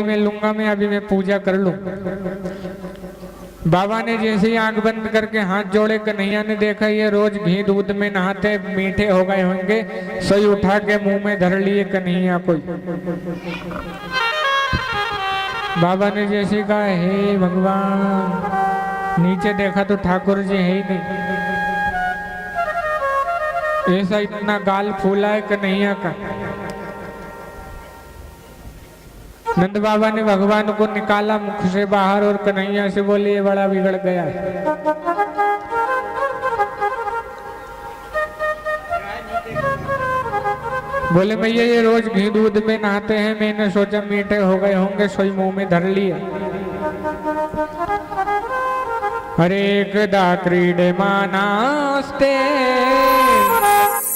में लूंगा मैं, अभी मैं पूजा कर लूं। बाबा ने जैसे ही आंख बंद करके हाथ जोड़े, कन्हैया ने देखा ये रोज घी दूध में नहाते, मीठे हो गए होंगे, सही उठा के मुंह में धर लिए कन्हैया कोई। बाबा ने जैसे कहा हे भगवान, नीचे देखा तो ठाकुर जी है ही नहीं। ऐसा इतना गाल फूला है कन्हैया का। नंद बाबा ने भगवान को निकाला मुख से बाहर और कन्हैया से बोले ये बड़ा बिगड़ गया है। बोले भैया ये रोज घी दूध में नहाते हैं, मैंने सोचा मीठे हो गए होंगे, सोई मुंह में धर लिए। हरे एकदा क्रीडमानास्ते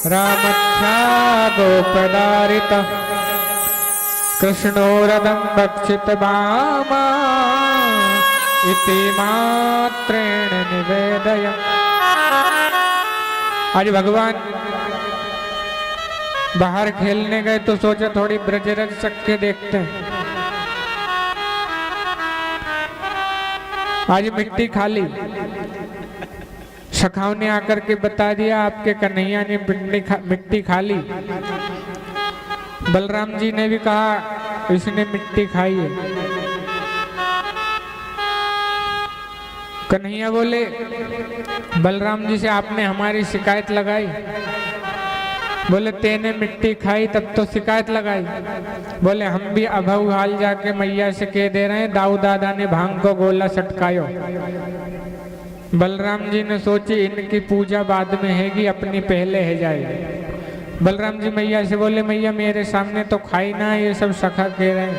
रामख्या गोपदारिता कृष्णोरदं भक्षित बामा इति मात्रेण निवेदयम्। आज भगवान बाहर खेलने गए तो सोचा थोड़ी ब्रजरज चक्के देखते हैं। आज मिट्टी खाली, सखाओं ने आकर के बता दिया आपके कन्हैया ने मिट्टी खाली। बलराम जी ने भी कहा इसने मिट्टी खाई है। कन्हैया बोले बलराम जी से आपने हमारी शिकायत लगाई? बोले तेने मिट्टी खाई तब तो शिकायत लगाई। बोले हम भी अभऊ हाल जाके मैया से कह दे रहे हैं दाऊ दादा ने भांग को गोला सटकायो। बलराम जी ने सोची इनकी पूजा बाद में हैगी, अपनी पहले है जाएगी। बलराम जी मैया से बोले मैया मेरे सामने तो खाई ना, ये सब सखा कह रहे हैं।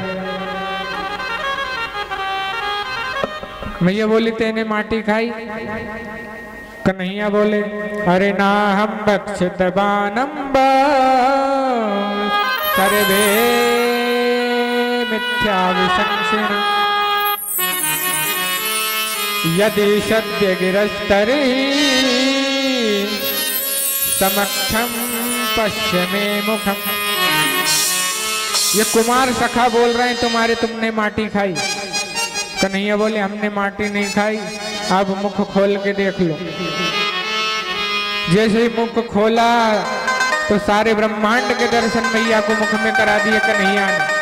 मैया बोली तेने माटी खाई? कन्हैया बोले अरे ना हम भक्षित बानम सर्वे मिथ्या विशंसिण यदि सद्य गिरस्तरी समक्षम पश्चिमे मुखम। ये कुमार सखा बोल रहे हैं तुम्हारे, तुमने माटी खाई? कन्हैया बोले हमने माटी नहीं खाई, अब मुख खोल के देख लो। जैसे ही मुख खोला तो सारे ब्रह्मांड के दर्शन मैया को मुख में करा दिए कन्हैया ने।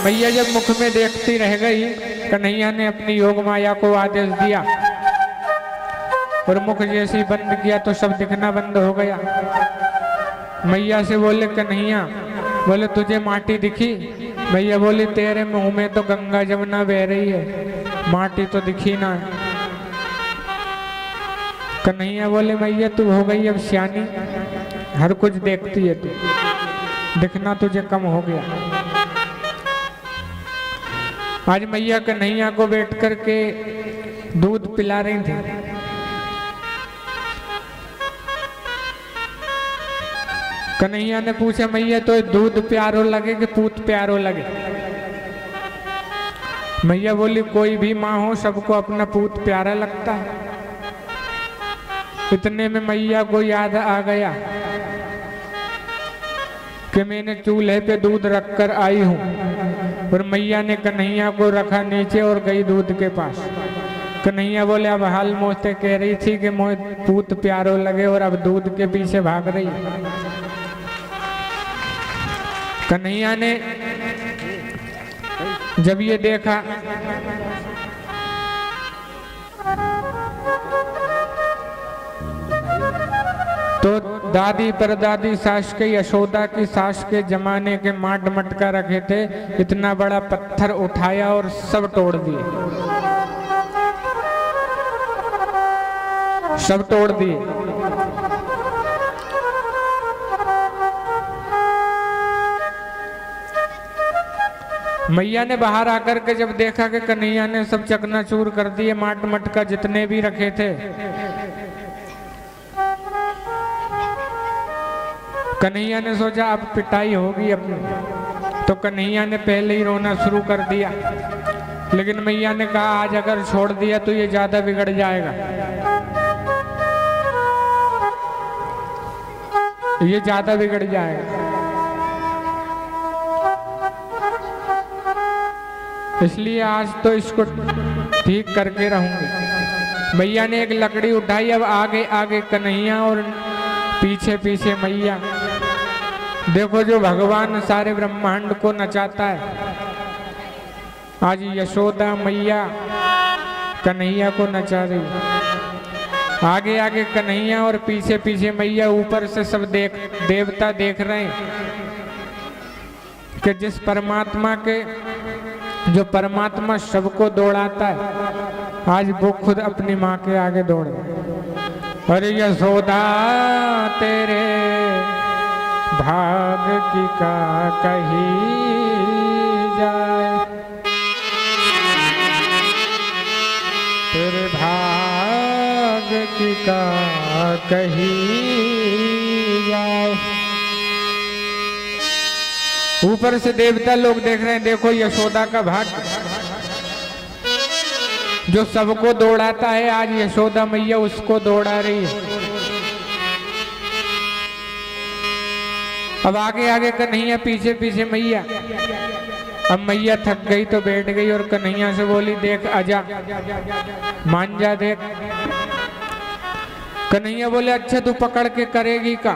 मैया जब मुख में देखती रह गई, कन्हैया ने अपनी योग माया को आदेश दिया और मुख जैसे ही बंद किया तो सब दिखना बंद हो गया। मैया से बोले कन्हैया, बोले तुझे माटी दिखी? मैया बोली तेरे मुंह में तो गंगा जमुना बह रही है, माटी तो दिखी ना। कन्हैया बोले मैया तू हो गई अब सियानी, हर कुछ देखती है तू, दिखना तुझे कम हो गया। आज मैया कन्हैया को बैठ करके दूध पिला रही थी। कन्हैया ने पूछा मैया तो दूध प्यारो लगे कि पूत प्यारो लगे? मैया बोली कोई भी माँ हो सबको अपना पूत प्यारा लगता है। इतने में मैया को याद आ गया कि मैंने चूल्हे पे दूध रखकर आई हूँ, और मैया ने कन्हैया को रखा नीचे और गई दूध के पास। कन्हैया बोले अब हाल मोहते कह रही थी कि मोह पूत प्यारो लगे और अब दूध के पीछे भाग रही। कन्हैया ने जब ये देखा तो दादी परदादी सास के यशोदा की सास के जमाने के माट मटका रखे थे, इतना बड़ा पत्थर उठाया और सब तोड़ दिए, सब तोड़ दिए। मैया ने बाहर आकर के जब देखा कि कन्हैया ने सब चकनाचूर कर दिए, माट मटका जितने भी रखे थे, कन्हैया ने सोचा अब पिटाई होगी अपनी, तो कन्हैया ने पहले ही रोना शुरू कर दिया। लेकिन मैया ने कहा आज अगर छोड़ दिया तो ये ज्यादा बिगड़ जाएगा, तो ये ज्यादा बिगड़ जाएगा। इसलिए आज तो इसको ठीक करके रहूंगी। मैया ने एक लकड़ी उठाई, अब आगे आगे कन्हैया और पीछे पीछे मैया। देखो जो भगवान सारे ब्रह्मांड को नचाता है, आज यशोदा मैया कन्हैया को नचा रही। आगे आगे कन्हैया और पीछे पीछे मैया। ऊपर से सब देवता देख रहे हैं कि जिस परमात्मा के जो परमात्मा सबको दौड़ाता है, आज वो खुद अपनी माँ के आगे दौड़ रहे। अरे यशोदा तेरे भाग की का कही जाए, तेरे भाग की का कही जाए। ऊपर से देवता लोग देख रहे हैं, देखो यशोदा का भाग्य जो सबको दौड़ाता है, आज यशोदा मैया उसको दौड़ा रही है। अब आगे आगे कन्हैया, पीछे पीछे मैया। अब मैया थक गई तो बैठ गई और कन्हैया से बोली, देख आजा, मान जा, देख। कन्हैया बोले, अच्छा तू पकड़ के करेगी का?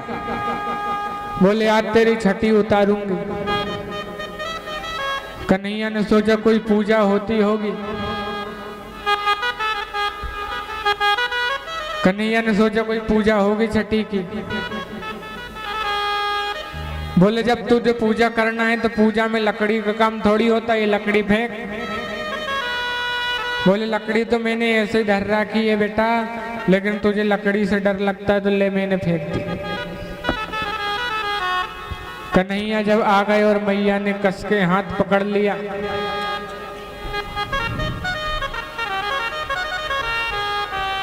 बोले, आज तेरी छठी उतारूंगी। कन्हैया ने सोचा कोई पूजा होती होगी। कन्हैया ने सोचा कोई पूजा होगी छठी की। बोले, जब तुझे पूजा करना है तो पूजा में लकड़ी का काम थोड़ी होता है, ये लकड़ी फेंक। बोले, लकड़ी तो मैंने ऐसे ही धर रखी है बेटा, लेकिन तुझे लकड़ी से डर लगता है तो ले मैंने फेंक दी। कन्हैया जब आ गए और मैया ने कस के हाथ पकड़ लिया,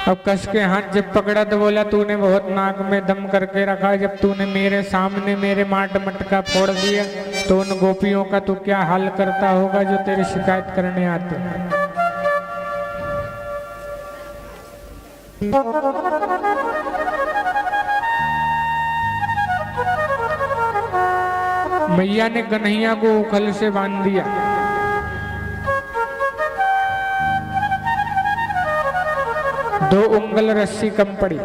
अब कस के हाथ जब पकड़ा तो बोला, तूने बहुत नाक में दम करके रखा, जब तूने मेरे सामने मेरे माट मटका फोड़ दिया तो उन गोपियों का तू क्या हाल करता होगा जो तेरी शिकायत करने आते। मैया ने कन्हैया को उखल से बांध दिया। दो उंगल रस्सी कम पड़ी।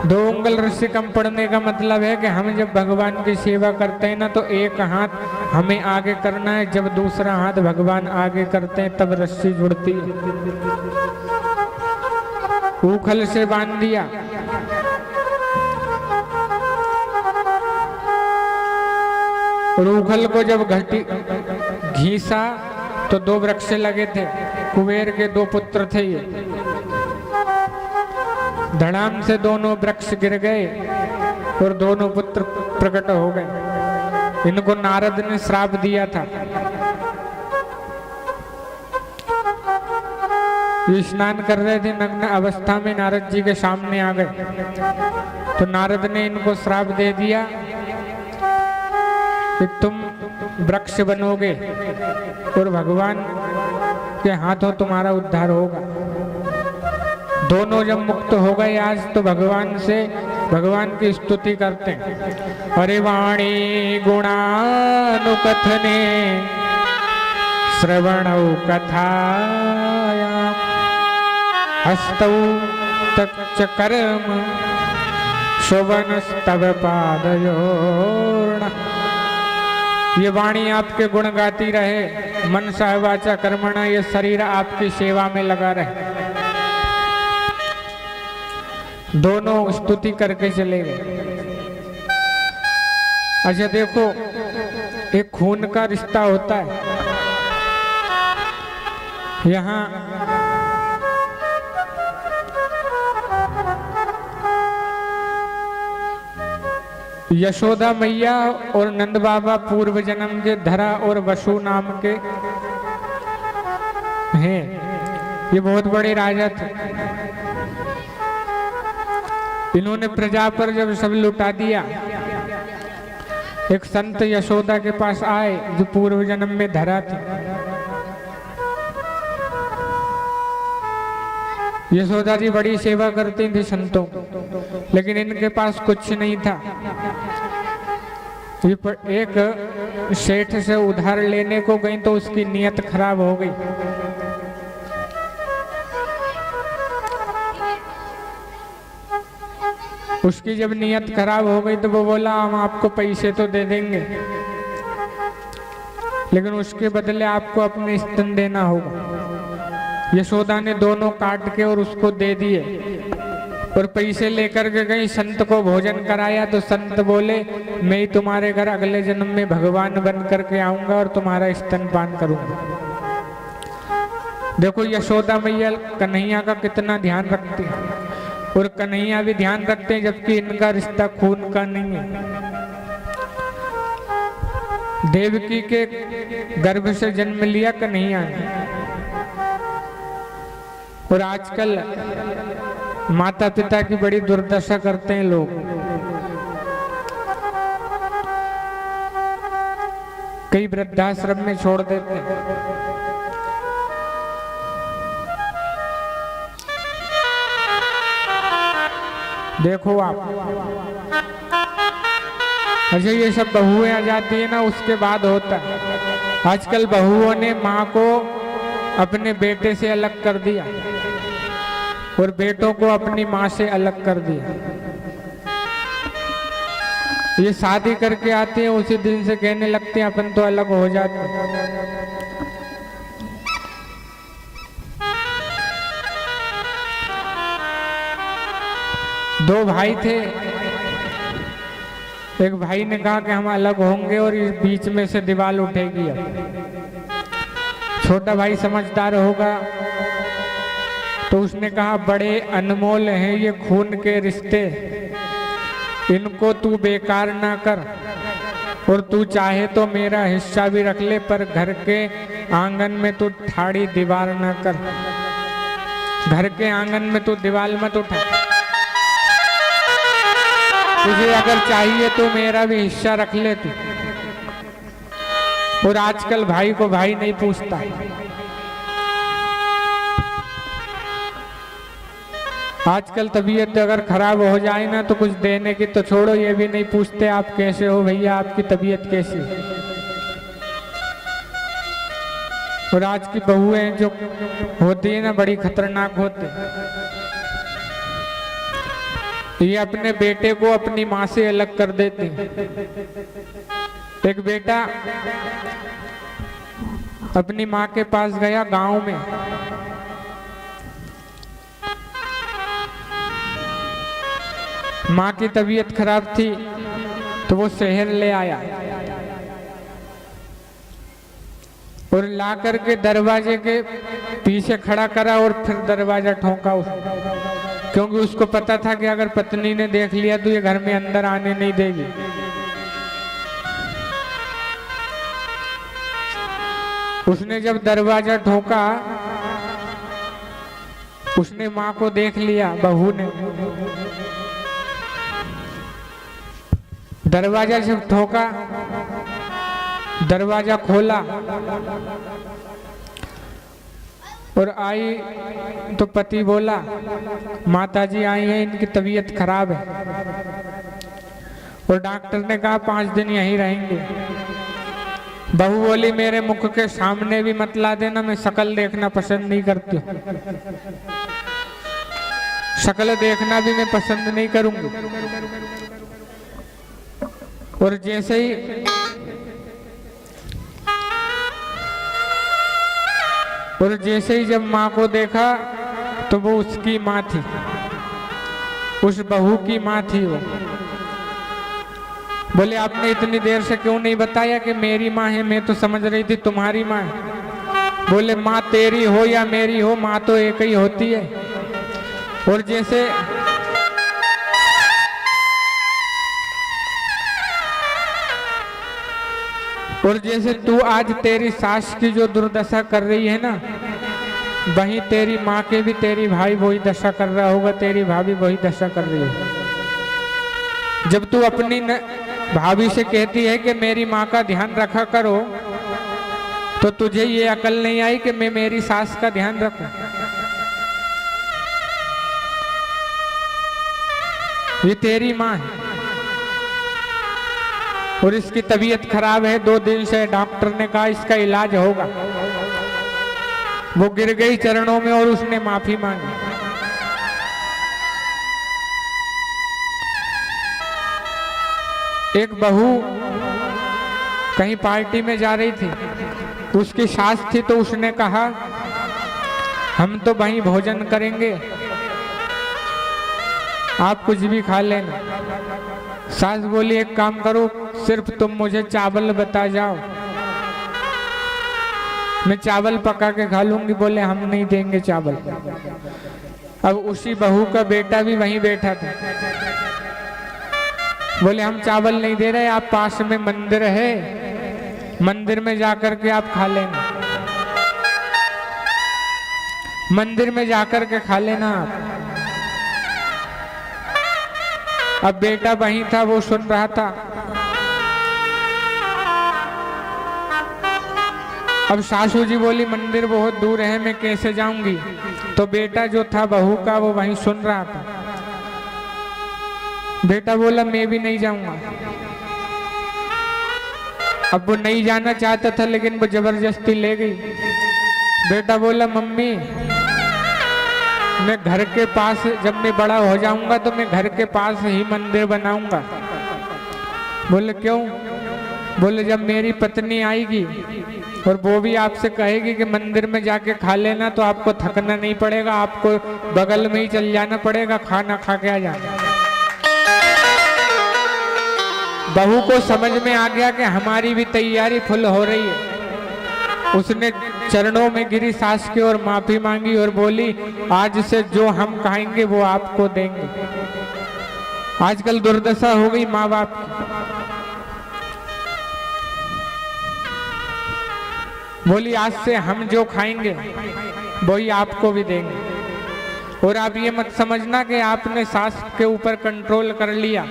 दो उंगल रस्सी कम पड़ने का मतलब है कि हम जब भगवान की सेवा करते हैं ना, तो एक हाथ हमें आगे करना है, जब दूसरा हाथ भगवान आगे करते हैं तब रस्सी जुड़ती है। उखल से बांध दिया। और उखल को जब घीसा तो दो वृक्ष लगे थे, कुबेर के दो पुत्र थे ये। धड़ाम से दोनों वृक्ष गिर गए और दोनों पुत्र प्रकट हो गए। इनको नारद ने श्राप दिया था। ये स्नान कर रहे थे, नग्न अवस्था में नारद जी के सामने आ गए तो नारद ने इनको श्राप दे दिया कि तुम वृक्ष बनोगे और भगवान के हाथों तुम्हारा उद्धार होगा। दोनों जब मुक्त हो गए आज, तो भगवान से भगवान की स्तुति करते हैं। अरे वाणी गुणानुकथने श्रवणौ कथाया हस्तौ तच्च कर्म शोभनस्तव पादयोर्न। ये वाणी आपके गुण गाती रहे, मन सह वाचा कर्मणा, ये शरीर आपकी सेवा में लगा रहे। दोनों स्तुति करके चले गए। अच्छा देखो, एक खून का रिश्ता होता है। यहाँ यशोदा मैया और नंद बाबा पूर्व जन्म के धरा और वसु नाम के हैं। ये बहुत बड़े राजा थे। इन्होंने प्रजा पर जब सब लुटा दिया, एक संत यशोदा के पास आए जो पूर्व जन्म में धरा थी। यशोदा जी बड़ी सेवा करती थी संतों, लेकिन इनके पास कुछ नहीं था। एक सेठ से उधार लेने को गई तो उसकी नीयत खराब हो गई। उसकी जब नीयत खराब हो गई तो वो बोला हम आपको पैसे तो दे देंगे, लेकिन उसके बदले आपको अपने स्तन देना होगा। यशोदा ने दोनों काट के और उसको दे दिए और पैसे लेकर के गई, संत को भोजन कराया तो संत बोले मैं ही तुम्हारे घर अगले जन्म में भगवान बन करके आऊंगा और तुम्हारा स्तनपान करूंगा। देखो यशोदा मैया कन्हैया का कितना ध्यान रखती है, और कन्हैया भी ध्यान रखते हैं, जबकि इनका रिश्ता खून का नहीं है। देवकी के गर्भ से जन्म लिया कन्हैया ने, और आजकल माता पिता की बड़ी दुर्दशा करते हैं लोग। कई वृद्धाश्रम में छोड़ देते हैं। देखो आप, अच्छा ये सब बहुएं आ जाती है ना, उसके बाद होता है। आजकल बहुओं ने माँ को अपने बेटे से अलग कर दिया और बेटों को अपनी माँ से अलग कर दिया। ये शादी करके आते हैं, उसी दिन से कहने लगते हैं अपन तो अलग हो जाते हैं। दो भाई थे, एक भाई ने कहा कि हम अलग होंगे और इस बीच में से दीवार उठेगी। अब छोटा भाई समझदार होगा तो उसने कहा बड़े अनमोल हैं ये खून के रिश्ते, इनको तू बेकार ना कर, और तू चाहे तो मेरा हिस्सा भी रख ले, पर घर के आंगन में तू ठाड़ी दीवार ना कर। घर के आंगन में तू दीवार मत उठा। तुझे अगर चाहिए तो मेरा भी हिस्सा रख ले तू। और आजकल भाई को भाई नहीं पूछता। आजकल तबीयत अगर खराब हो जाए ना तो कुछ देने की तो छोड़ो, ये भी नहीं पूछते आप कैसे हो भैया, आपकी तबीयत कैसी। और आज की बहुएं जो होती है ना बड़ी खतरनाक होती है। ये अपने बेटे को अपनी माँ से अलग कर देते हैं। एक बेटा अपनी माँ के पास गया गांव में, माँ की तबीयत खराब थी तो वो शहर ले आया और ला करके दरवाजे के पीछे खड़ा करा और फिर दरवाजा ठोका उसने, क्योंकि उसको पता था कि अगर पत्नी ने देख लिया तो ये घर में अंदर आने नहीं देगी। उसने जब दरवाजा ठोका, उसने माँ को देख लिया, बहू ने। दरवाजा जब ठोका, दरवाजा खोला और आई तो पति बोला माताजी आई हैं, इनकी तबीयत खराब है। और डॉक्टर ने कहा 5 दिन यहीं रहेंगे। बहू बोली मेरे मुख के सामने भी मत ला देना, मैं शक्ल देखना पसंद नहीं करती हूँ। शक्ल देखना भी मैं पसंद नहीं करूंगी। और जैसे ही जब माँ को देखा तो वो उसकी माँ थी, उस बहू की माँ थी वो। बोले आपने इतनी देर से क्यों नहीं बताया कि मेरी माँ है, मैं तो समझ रही थी तुम्हारी माँ है। बोले माँ तेरी हो या मेरी हो, माँ तो एक ही होती है। और जैसे तू आज तेरी सास की जो दुर्दशा कर रही है ना, वही तेरी माँ के भी तेरी भाई वही दशा कर रहा होगा, तेरी भाभी वही दशा कर रही है। जब तू अपनी भाभी से कहती है कि मेरी माँ का ध्यान रखा करो, तो तुझे ये अकल नहीं आई कि मैं मेरी सास का ध्यान रखूं। ये तेरी माँ है और इसकी तबीयत खराब है, 2 दिन से डॉक्टर ने कहा इसका इलाज होगा। वो गिर गई चरणों में और उसने माफी मांगी। एक बहू कहीं पार्टी में जा रही थी, उसकी सास थी, तो उसने कहा हम तो वहीं भोजन करेंगे, आप कुछ भी खा लेना। सास बोली एक काम करो, सिर्फ तुम मुझे चावल बता जाओ, मैं चावल पका के खा लूंगी। बोले हम नहीं देंगे चावल। अब उसी बहू का बेटा भी वहीं बैठा था, बोले हम चावल नहीं दे रहे, आप पास में मंदिर है, मंदिर में जाकर के आप खा लेना, मंदिर में जाकर के खा लेना आप। अब बेटा वहीं था, वो सुन रहा था। अब सासू जी बोली मंदिर बहुत दूर है, मैं कैसे जाऊंगी। तो बेटा जो था बहू का, वो वहीं सुन रहा था। बेटा बोला मैं भी नहीं जाऊंगा। अब वो नहीं जाना चाहता था, लेकिन वो जबरदस्ती ले गई। बेटा बोला मम्मी मैं घर के पास, जब मैं बड़ा हो जाऊंगा तो मैं घर के पास ही मंदिर बनाऊंगा। बोले क्यों? बोले जब मेरी पत्नी आएगी और वो भी आपसे कहेगी कि मंदिर में जाके खा लेना, तो आपको थकना नहीं पड़ेगा, आपको बगल में ही चल जाना पड़ेगा, खाना खा के आ जाना। बहू को समझ में आ गया कि हमारी भी तैयारी फुल हो रही है। उसने चरणों में गिरी सास के और माफी मांगी और बोली आज से जो हम खाएंगे वो आपको देंगे। आजकल दुर्दशा हो गई माँ बाप की। बोली आज से हम जो खाएंगे वही आपको भी देंगे। और आप ये मत समझना कि आपने सास के ऊपर कंट्रोल कर लिया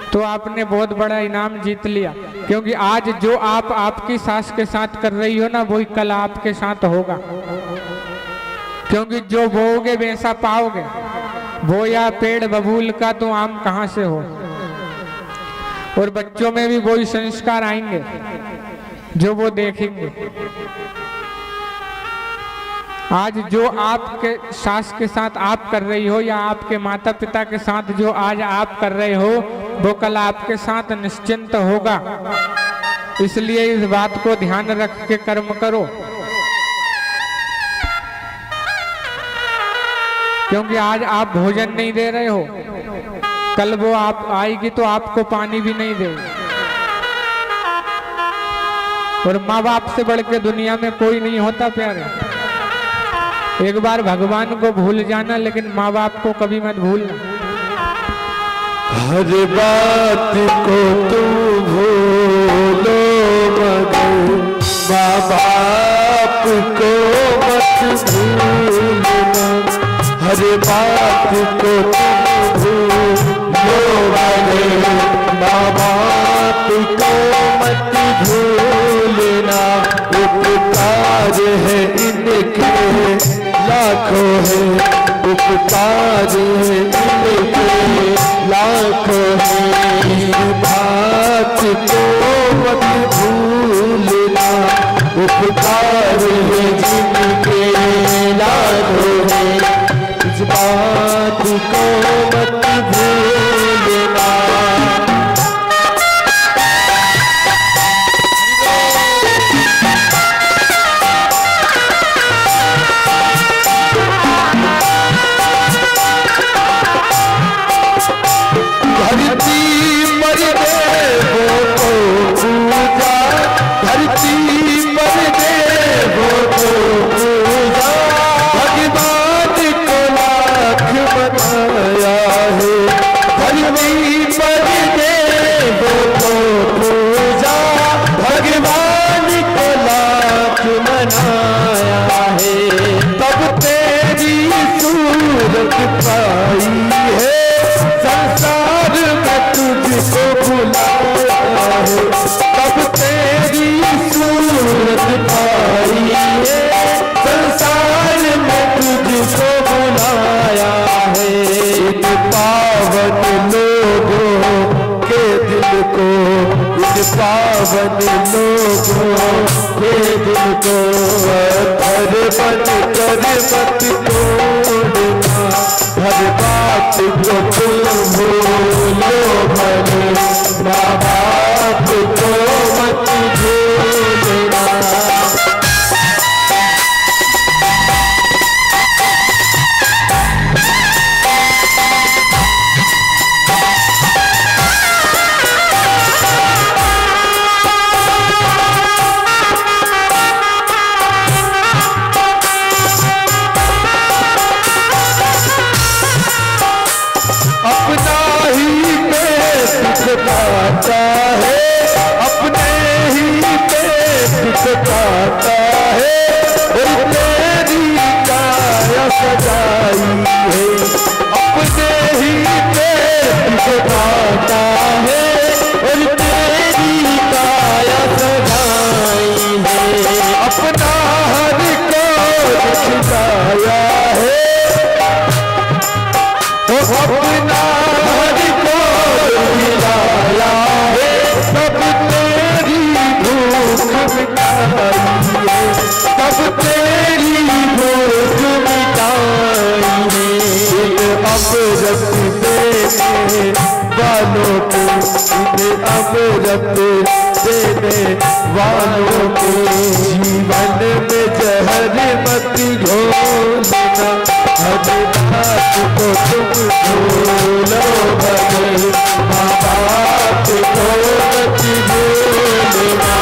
तो आपने बहुत बड़ा इनाम जीत लिया, क्योंकि आज जो आप आपकी सास के साथ कर रही हो ना, वही कल आपके साथ होगा। क्योंकि जो बोओगे वैसा पाओगे। बोया पेड़ बबूल का तो आम कहाँ से हो। और बच्चों में भी वही संस्कार आएंगे जो वो देखेंगे। आज जो आपके सास के साथ आप कर रही हो या आपके माता पिता के साथ जो आज आप कर रहे हो, वो कल आपके साथ निश्चिंत होगा। इसलिए इस बात को ध्यान रख के कर्म करो, क्योंकि आज आप भोजन नहीं दे रहे हो, कल वो आप आएगी तो आपको पानी भी नहीं देगी। और माँ बाप से बढ़ के दुनिया में कोई नहीं होता प्यारे। एक बार भगवान को भूल जाना, लेकिन माँ बाप को कभी मत भूलना। हर बात को तू भूलो मगर माँ बाप को मत भूलना। हर बात को तू भूलो मगर माँ बाप को मत भूलना। उपकार है इनके लाखों है, उपकार है इनके लाखों है। बात को मत भूलना, उपकार है जिनके लाखों है। इस बात को मत भूलना। धरती पर को इन पावन लोगों के दिल को पत्थर बन कर मत तोड़ना, हर बात को तुम भूलो भले, माँ बाप को मत भूलना। अपना ही पेट खाता है, अपने ही पेट खाता है, और तेरी काया सजाई है। अपने ही पेट खाता है, और तेरी काया सजाई है। अपना हर को छिपाया है, अपना हर को मिलाया है, सब तेरी भूख मिटाई है, सब तेरी भूख मिटाई है। अमृत देने वालों को, इन अमृत देने वालों को जीवन में जहर मत घोलना, हर बात को तुम भूलो भले, माँ बाप को मत भूलना।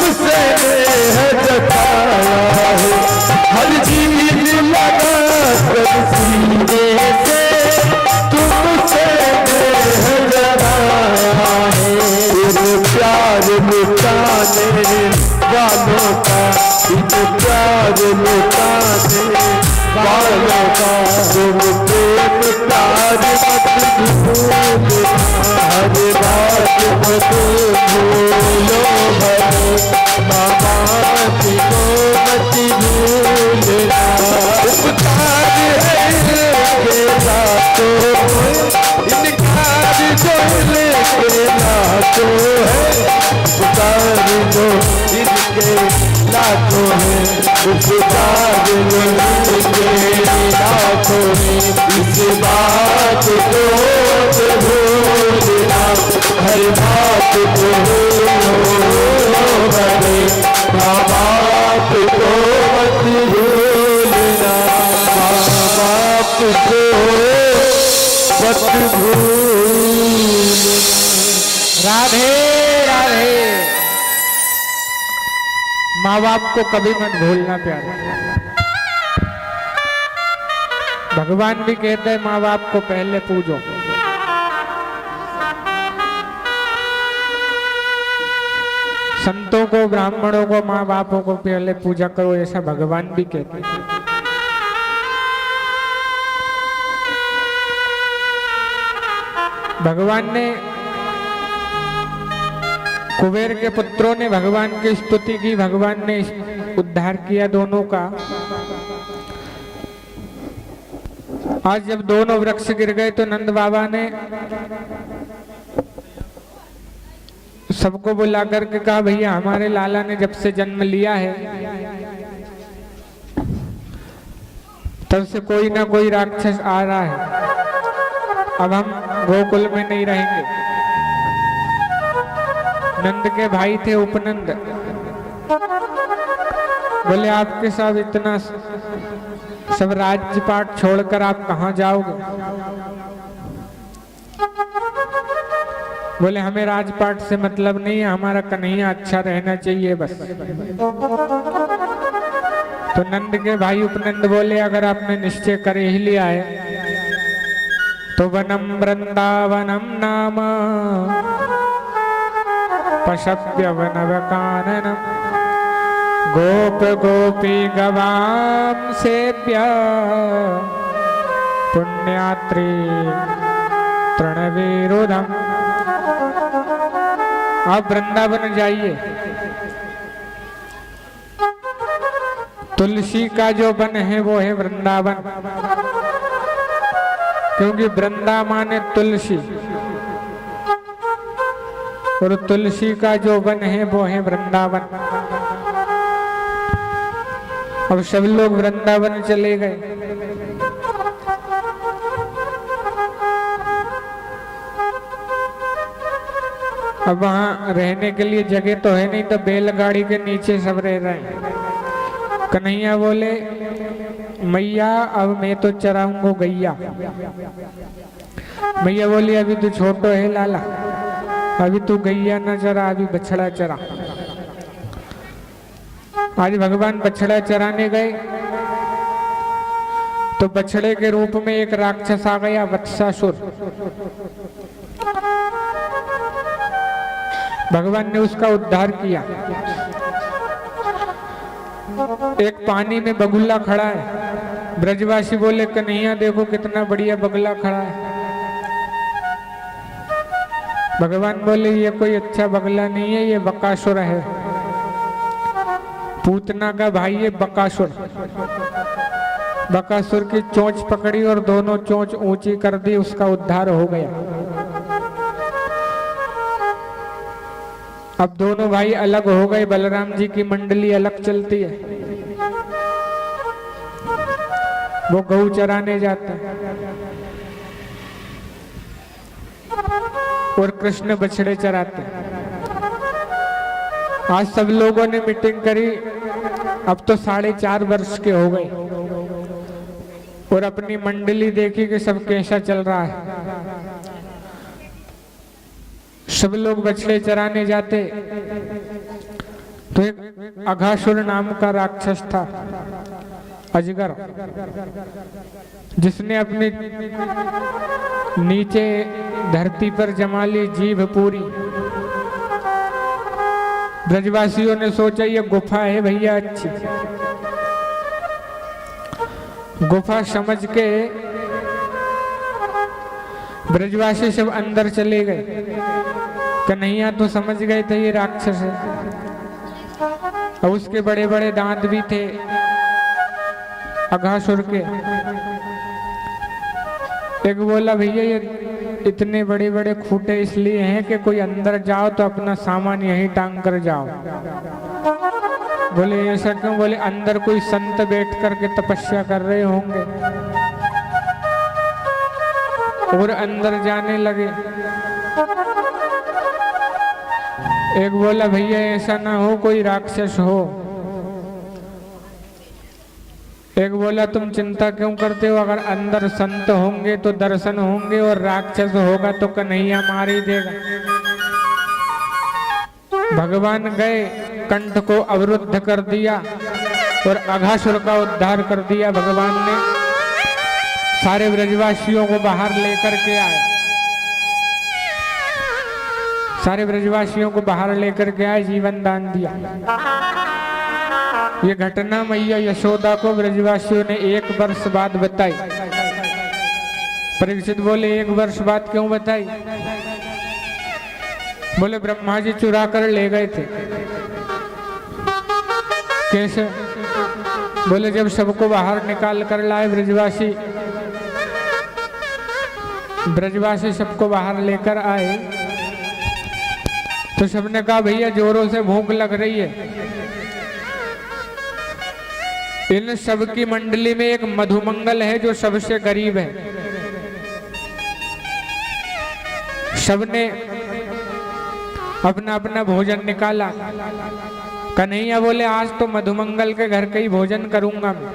तुमसे है जताया है, हर चीज लगा कर सीने से तुमसे है जताया है। इन प्यार लुटाने वालों का, इन प्यार लुटाने वालों का, तुम प्रेम प्यार मत भूलना, हर बात मत भूलो भले, माँ बाप को मत भूलना। उपकार है के लातों में, इनकार जो लेके लातों है, उपकार जो इनके लातों है, उपकार जो इनके लातों है। इस बात को भूलना, हर बात को भूलो भले, माँ बाप को मत भूलना, माँ बाप को मत भूलना। राधे राधे। माँ बाप को कभी मत भूलना प्यारे। भगवान भी कहते हैं माँ बाप को पहले पूजो। संतों को, ब्राह्मणों को, माँ बापों को पहले पूजा करो, ऐसा भगवान भी कहते हैं। भगवान ने, कुबेर के पुत्रों ने भगवान की स्तुति की, भगवान ने उद्धार किया दोनों का। आज जब दोनों वृक्ष गिर गए तो नंद बाबा ने सबको बुला करके कहा, भैया हमारे लाला ने जब से जन्म लिया है तब से कोई ना कोई राक्षस आ रहा है, अब हम गोकुल में नहीं रहेंगे। नंद के भाई थे उपनंद, बोले आपके साथ इतना सब राजपाट छोड़कर आप कहाँ जाओगे? बोले हमें राजपाट से मतलब नहीं है, हमारा कन्हैया अच्छा रहना चाहिए बस। तो नंद के भाई उपनंद बोले अगर आपने निश्चय कर ही लिया है तो वनम वृंदावनम नाम पशप्य वनवकाननम गोप गोपी गवाम सेव्य पुण्यात्री तृणवीरुधम। आप वृंदावन जाइए, तुलसी का जो वन है वो है वृंदावन, क्योंकि वृंदा माने तुलसी और तुलसी का जो वन है वो है वृंदावन। अब सब लोग वृंदावन चले गए। अब वहां रहने के लिए जगह तो है नहीं, तो बैलगाड़ी के नीचे सब रह रहे हैं। कन्हैया बोले मैया अब मैं तो चराऊंगा गैया। मैया बोली अभी तू छोटो है लाला, अभी तू गैया न चरा, अभी बछड़ा चरा। आज भगवान बछड़ा चराने गए तो बछड़े के रूप में एक राक्षस आ गया, वत्सासुर। भगवान ने उसका उद्धार किया। एक पानी में बगुला खड़ा है, ब्रजवासी बोले कन्हैया देखो कितना बढ़िया बगुला खड़ा है। भगवान बोले ये कोई अच्छा बगला नहीं है, ये बकासुर है, पूतना का भाई है बकासुर। बकासुर की चोंच पकड़ी और दोनों चोंच ऊंची कर दी, उसका उद्धार हो गया। अब दोनों भाई अलग हो गए, बलराम जी की मंडली अलग चलती है, वो गऊ चराने जाते हैं और कृष्ण बछड़े चराते हैं। आज सब लोगों ने मीटिंग करी, अब तो 4.5 वर्ष के हो गए और अपनी मंडली देखी कि सब कैसा चल रहा है। सब लोग बछड़े चराने जाते तो एक अघासुर नाम का राक्षस था, अजगर, जिसने अपनी नीचे धरती पर जमा ली जीभ पूरी। ब्रजवासियों ने सोचा ये गुफा है भैया अच्छी, गुफा समझ के ब्रजवासी सब अंदर चले गए। कन्हैया तो समझ गए थे ये राक्षस है, और उसके बड़े बड़े दांत भी थे अघासुर के। एक बोला भैया ये इतने बड़े बड़े खूंटे इसलिए हैं कि कोई अंदर जाओ तो अपना सामान यहीं टांग कर जाओ। बोले ऐसा क्यों? बोले अंदर कोई संत बैठ करके तपस्या कर रहे होंगे। और अंदर जाने लगे। एक बोला भैया ऐसा ना हो कोई राक्षस हो। एक बोला तुम चिंता क्यों करते हो, अगर अंदर संत होंगे तो दर्शन होंगे और राक्षस होगा तो कन्हैया मार ही देगा। भगवान गए, कंठ को अवरुद्ध कर दिया और अघासुर का उद्धार कर दिया। भगवान ने सारे ब्रजवासियों को बाहर लेकर के आए, सारे ब्रजवासियों को बाहर लेकर के आए, जीवन दान दिया। ये घटना मैया यशोदा को ब्रजवासियों ने 1 वर्ष बाद बताई। परीक्षित बोले 1 वर्ष बाद क्यों बताई? बोले ब्रह्मा जी चुरा कर ले गए थे। कैसे? बोले जब सबको बाहर निकाल कर लाए ब्रजवासी सबको बाहर लेकर आए तो सबने कहा भैया जोरों से भूख लग रही है। इन सब की मंडली में एक मधुमंगल है जो सबसे गरीब है। सबने अपना अपना भोजन निकाला। कन्हैया बोले आज तो मधुमंगल के घर का ही भोजन करूंगा मैं।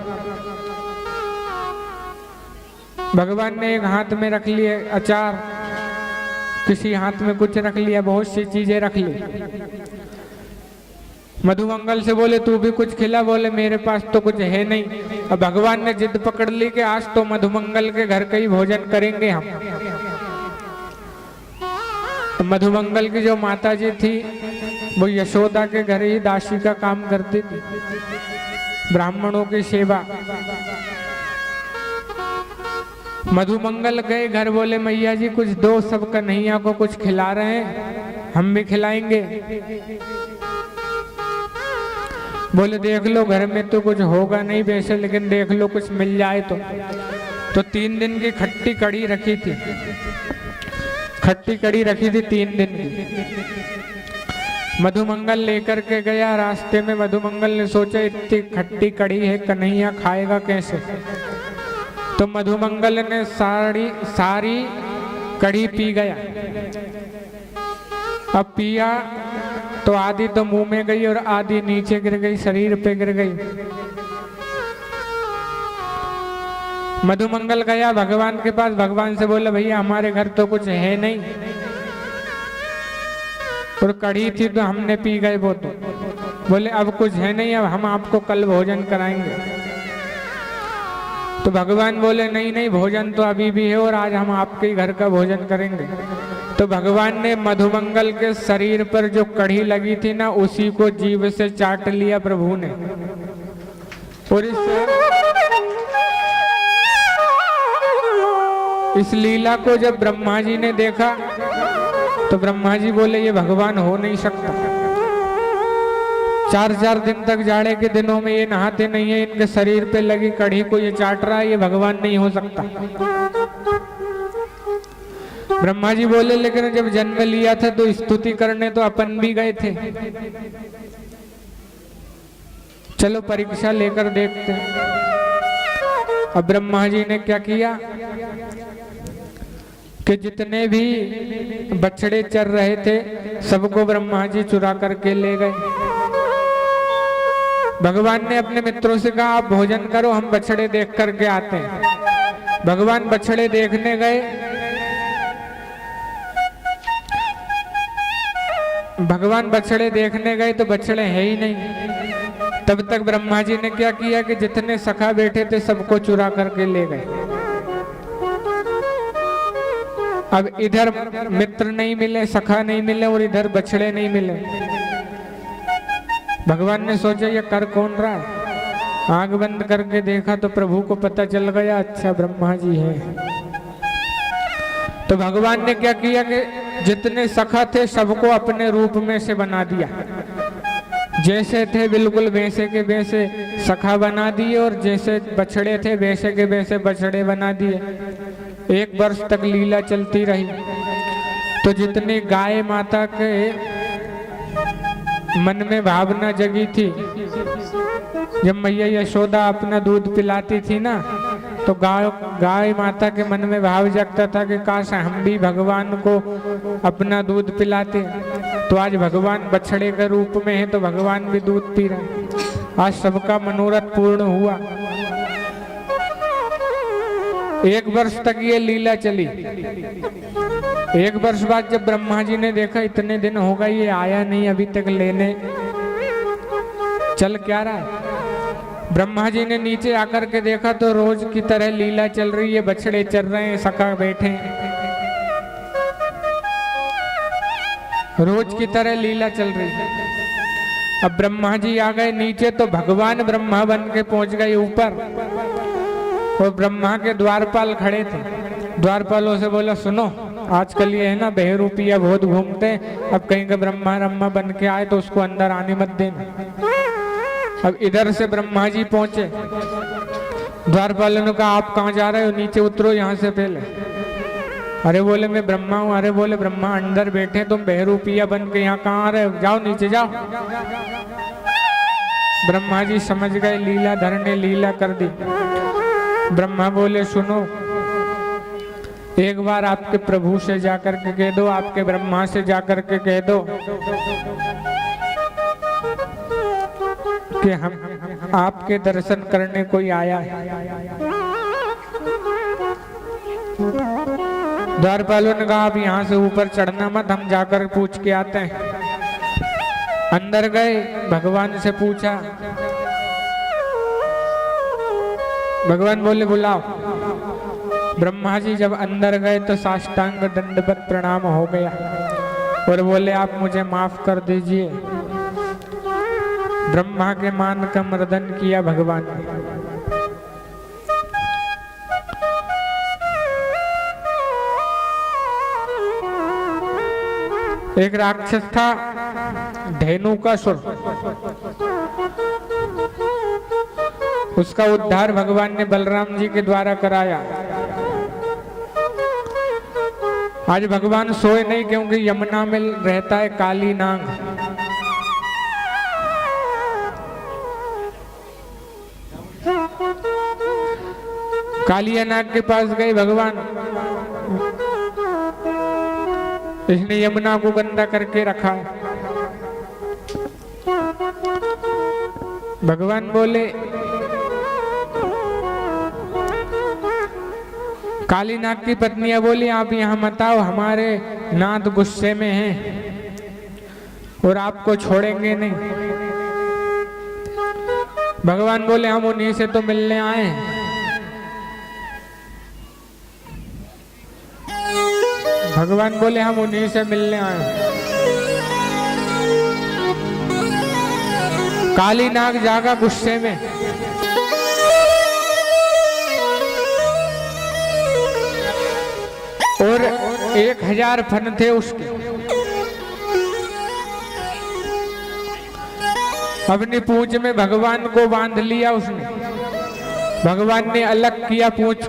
भगवान ने एक हाथ में रख लिए अचार, किसी हाथ में कुछ रख लिया, बहुत सी चीजें रख ली। मधुमंगल से बोले तू भी कुछ खिला, बोले मेरे पास तो कुछ है नहीं। अब भगवान ने जिद पकड़ ली कि आज तो मधुमंगल के घर का ही भोजन करेंगे हम। तो मधुमंगल की जो माता जी थी वो यशोदा के घर ही दासी का काम करती थी, ब्राह्मणों की सेवा। मधुमंगल गए घर, बोले मैया जी कुछ दो, सब कन्हैया को कुछ खिला रहे हैं, हम भी खिलाएंगे। बोले देख लो घर में तो कुछ होगा नहीं वैसे, लेकिन देख लो कुछ मिल जाए तो 3 दिन की खट्टी कड़ी रखी थी, खट्टी कड़ी रखी थी 3 दिन की। मधुमंगल लेकर के गया, रास्ते में मधुमंगल ने सोचा इतनी खट्टी कड़ी है, कन्हैया खाएगा कैसे। तो मधुमंगल ने सारी कड़ी पी गया। अब पिया तो आधी तो मुंह में गई और आधी नीचे गिर गई, शरीर पे गिर गई। मधुमंगल गया भगवान के पास, भगवान से बोला भैया हमारे घर तो कुछ है नहीं, और कड़ी थी तो हमने पी गए वो तो। बोले अब कुछ है नहीं, अब हम आपको कल भोजन कराएंगे। तो भगवान बोले नहीं नहीं, भोजन तो अभी भी है और आज हम आपके घर का भोजन करेंगे। तो भगवान ने मधुमंगल के शरीर पर जो कड़ी लगी थी ना, उसी को जीभ से चाट लिया प्रभु ने। और इस लीला को जब ब्रह्मा जी ने देखा तो ब्रह्मा जी बोले ये भगवान हो नहीं सकता। 4 दिन तक जाड़े के दिनों में ये नहाते नहीं है, इनके शरीर पे लगी कड़ी को ये चाट रहा है, ये भगवान नहीं हो सकता। ब्रह्मा जी बोले लेकिन जब जन्म लिया था तो स्तुति करने तो अपन भी गए थे, चलो परीक्षा लेकर देखते हैं। अब ब्रह्मा जी ने क्या किया कि जितने भी बछड़े चर रहे थे सबको ब्रह्मा जी चुरा करके ले गए। भगवान ने अपने मित्रों से कहा आप भोजन करो, हम बछड़े देख करके आते हैं। भगवान बछड़े देखने गए, भगवान बछड़े देखने गए तो बछड़े है ही नहीं। तब तक ब्रह्मा जी ने क्या किया कि जितने सखा बैठे थे सबको चुरा करके ले गए। अब इधर मित्र नहीं मिले, सखा नहीं मिले और इधर बछड़े नहीं मिले। भगवान ने सोचा ये कर कौन रहा है। आंख बंद करके देखा तो प्रभु को पता चल गया अच्छा ब्रह्मा जी है। तो भगवान ने क्या किया कि जितने सखा थे सबको अपने रूप में से बना दिया, जैसे थे बिल्कुल वैसे के वैसे सखा बना दिए, और जैसे बछड़े थे वैसे के वैसे बछड़े बना दिए। 1 वर्ष तक लीला चलती रही। तो जितनी गाय माता के मन में भावना जगी थी, जब मैया यशोदा अपना दूध पिलाती थी ना, तो गाय माता के मन में भाव जगता था कि काश हम भी भगवान को अपना दूध पिलाते। तो आज भगवान बछड़े के रूप में है तो भगवान भी दूध पी रहे हैं। आज सबका मनोरथ पूर्ण हुआ। 1 वर्ष तक ये लीला चली। 1 वर्ष बाद जब ब्रह्मा जी ने देखा इतने दिन हो गए ये आया नहीं अभी तक लेने, चल क्या रहा है। ब्रह्मा जी ने नीचे आकर के देखा तो रोज की तरह लीला चल रही है, बछड़े चल रहे हैं, सखा बैठे हैं, रोज की तरह लीला चल रही है। अब ब्रह्मा जी आ गए नीचे तो भगवान ब्रह्मा बन के पहुंच गए ऊपर, और ब्रह्मा के द्वारपाल खड़े थे। द्वारपालों से बोला सुनो, आजकल ये है ना बहरूपिया बहुत घूमते हैं, अब कहीं का ब्रह्मा रम्मा बन के आए तो उसको अंदर आने मत देना। अब इधर से ब्रह्मा जी पहुंचे, द्वारपालों ने कहा आप कहाँ जा रहे हो, नीचे उतरो यहाँ से पहले। अरे बोले मैं ब्रह्मा हूँ। अरे बोले ब्रह्मा अंदर बैठे, तुम बहरूपिया बन के यहाँ कहाँ आ रहे हो, जाओ नीचे जाओ। ब्रह्मा जी समझ गए लीलाधर ने लीला कर दी। ब्रह्मा बोले सुनो, एक बार आपके प्रभु से जाकर के कह दो, आपके ब्रह्मा से जाकर के कह दो कि हम आपके दर्शन करने कोई आया है। द्वारपालों ने कहा आप यहाँ से ऊपर चढ़ना मत, हम जाकर पूछ के आते हैं। अंदर गए, भगवान से पूछा। भगवान बोले बुलाओ। ब्रह्मा जी जब अंदर गए तो साष्टांग दंडवत प्रणाम हो गया और बोले आप मुझे माफ कर दीजिए। ब्रह्मा के मान का मर्दन किया भगवान ने। एक राक्षस था धेनुकासुर, उसका उद्धार भगवान ने बलराम जी के द्वारा कराया। आज भगवान सोए नहीं क्योंकि यमुना में रहता है काली नाग। कालिया नाग के पास गए भगवान, इसने यमुना को गंदा करके रखा। भगवान बोले काली नाग की पत्नियां बोली आप यहाँ मत आओ, हमारे नाथ गुस्से में हैं और आपको छोड़ेंगे नहीं। भगवान बोले हम उन्हीं से तो मिलने आए हैं। भगवान बोले हम उन्हीं से मिलने आए हैं। काली नाग जागा गुस्से में, और 1000 फन थे उसके। अपनी पूंछ में भगवान को बांध लिया उसने। भगवान ने अलग किया पूंछ